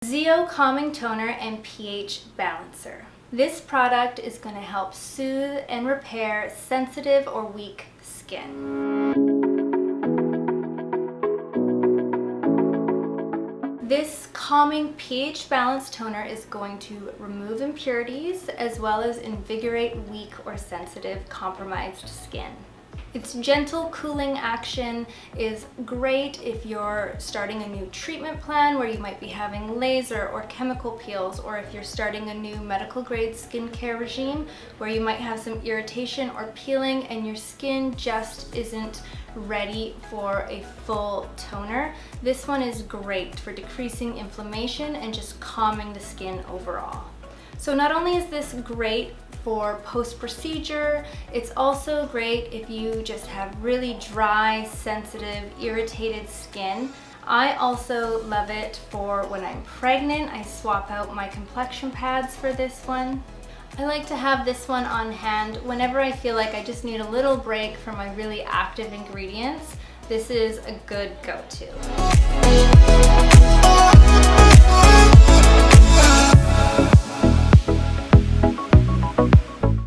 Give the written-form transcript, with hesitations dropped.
Zeo Calming Toner and pH Balancer. This product is going to help soothe and repair sensitive or weak skin. This calming pH balanced toner is going to remove impurities as well as invigorate weak or sensitive compromised skin. Its gentle cooling action is great if you're starting a new treatment plan where you might be having laser or chemical peels, or if you're starting a new medical grade skincare regime where you might have some irritation or peeling and your skin just isn't ready for a full toner. This one is great for decreasing inflammation and just calming the skin overall. So not only is this great for post-procedure, it's also great if you just have really dry, sensitive, irritated skin. I also love it for when I'm pregnant. I swap out my complexion pads for this one. I like to have this one on hand whenever I feel like I just need a little break from my really active ingredients. This is a good go-to.